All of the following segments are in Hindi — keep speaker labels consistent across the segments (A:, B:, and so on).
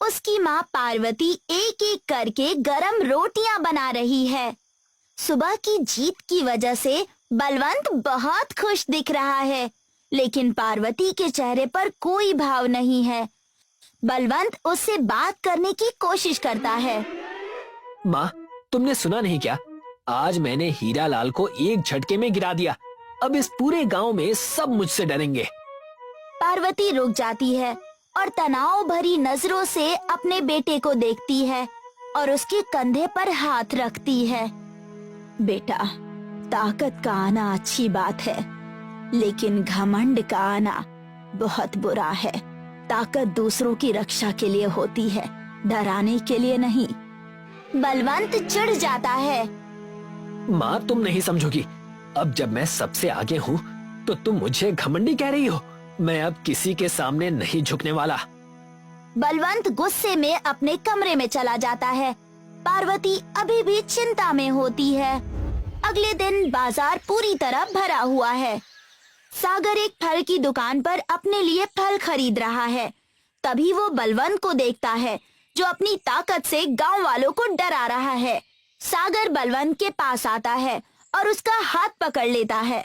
A: उसकी माँ पार्वती एक एक करके गरम रोटियां बना रही है। सुबह की जीत की वजह से बलवंत बहुत खुश दिख रहा है, लेकिन पार्वती के चेहरे पर कोई भाव नहीं है। बलवंत उससे बात करने की कोशिश करता है।
B: माँ, तुमने सुना नहीं क्या? आज मैंने हीरा लाल को एक झटके में गिरा दिया। अब इस पूरे गांव में सब मुझसे डरेंगे।
A: पार्वती रुक जाती है और तनाव भरी नजरों से अपने बेटे को देखती है और उसके कंधे पर हाथ रखती है। बेटा, ताकत का आना अच्छी बात है, लेकिन घमंड का आना बहुत बुरा है। ताकत दूसरों की रक्षा के लिए होती है, डराने के लिए नहीं। बलवंत चिढ़ जाता है।
B: माँ, तुम नहीं समझोगी। अब जब मैं सबसे आगे हूँ तो तुम मुझे घमंडी कह रही हो। मैं अब किसी के सामने नहीं झुकने वाला।
A: बलवंत गुस्से में अपने कमरे में चला जाता है। पार्वती अभी भी चिंता में होती है। अगले दिन बाजार पूरी तरह भरा हुआ है। सागर एक फल की दुकान पर अपने लिए फल खरीद रहा है। तभी वो बलवंत को देखता है, जो अपनी ताकत से गांव वालों को डरा रहा है। सागर बलवंत के पास आता है और उसका हाथ पकड़ लेता है।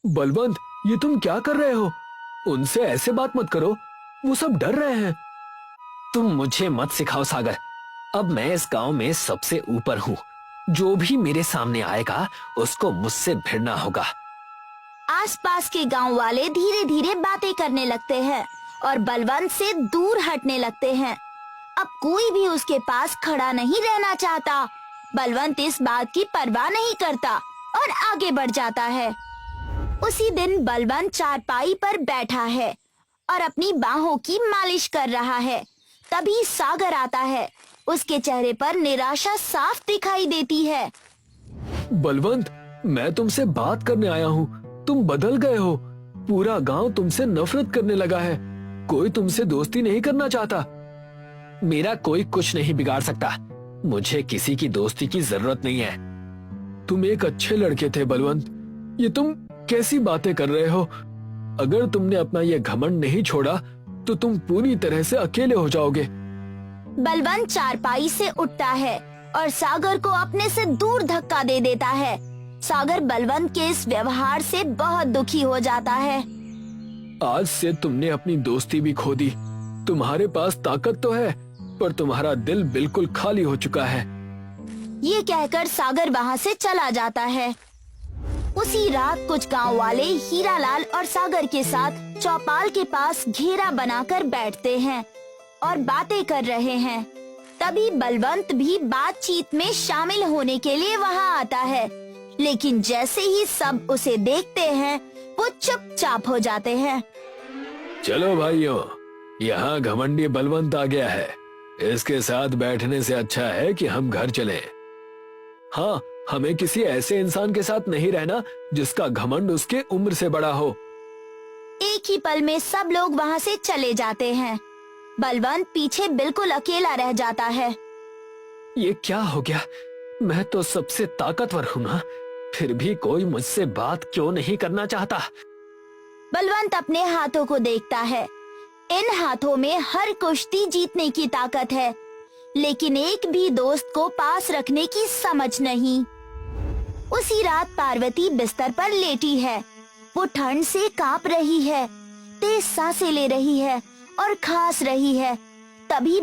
B: बलवंत, ये तुम क्या कर रहे हो? उनसे ऐसे बात मत करो, वो सब डर रहे हैं। तुम मुझे मत सिखाओ सागर। अब मैं इस गांव में सबसे ऊपर हूँ। जो भी मेरे सामने आएगा उसको मुझसे भिड़ना होगा।
A: आसपास के गांव वाले धीरे धीरे बातें करने लगते हैं और बलवंत से दूर हटने लगते हैं। अब कोई भी उसके पास खड़ा नहीं रहना चाहता। बलवंत इस बात की परवाह नहीं करता और आगे बढ़ जाता है। उसी दिन बलवंत चारपाई पर बैठा है और अपनी बाहों की मालिश कर रहा है। तभी सागर आता है। उसके चेहरे पर निराशा साफ दिखाई देती है।
B: बलवंत, मैं तुमसे बात करने आया हूँ। तुम बदल गए हो। पूरा गांव तुमसे नफरत करने लगा है। कोई तुमसे दोस्ती नहीं करना चाहता। मेरा कोई कुछ नहीं बिगाड़ सकता। मुझे किसी की दोस्ती की जरूरत नहीं है। तुम एक अच्छे लड़के थे बलवंत। ये तुम कैसी बातें कर रहे हो? अगर तुमने अपना ये घमंड नहीं छोड़ा तो तुम पूरी तरह से अकेले हो जाओगे।
A: बलवंत चारपाई से उठता है और सागर को अपने से दूर धक्का दे देता है। सागर बलवंत के इस व्यवहार से बहुत दुखी हो जाता है।
B: आज से तुमने अपनी दोस्ती भी खो दी। तुम्हारे पास ताकत तो है, पर तुम्हारा दिल बिल्कुल खाली हो चुका है।
A: ये कहकर सागर वहाँ से चला जाता है। उसी रात कुछ गांव वाले हीरालाल और सागर के साथ चौपाल के पास घेरा बनाकर बैठते हैं और बातें कर रहे हैं। तभी बलवंत भी बातचीत में शामिल होने के लिए वहाँ आता है, लेकिन जैसे ही सब उसे देखते हैं वो चुपचाप हो जाते हैं।
B: चलो भाइयों, यहाँ घमंडी बलवंत आ गया है। इसके साथ बैठने से अच्छा है कि हम घर चलें। हाँ, हमें किसी ऐसे इंसान के साथ नहीं रहना जिसका घमंड उसके उम्र से बड़ा हो।
A: एक ही पल में सब लोग वहाँ से चले जाते हैं। बलवंत पीछे बिल्कुल अकेला रह जाता है।
B: ये क्या हो गया? मैं तो सबसे ताकतवर हूँ ना, फिर भी कोई मुझसे बात क्यों नहीं करना चाहता?
A: बलवंत अपने हाथों को देखता है। इन हाथों में हर कुश्ती जीतने की ताकत है, लेकिन एक भी दोस्त को पास रखने की समझ नहीं। उसी रात पार्वती बिस्तर पर लेटी है। वो ठंड से कांप रही है, तेज सांसें ले रही है और खांस रही है। तभी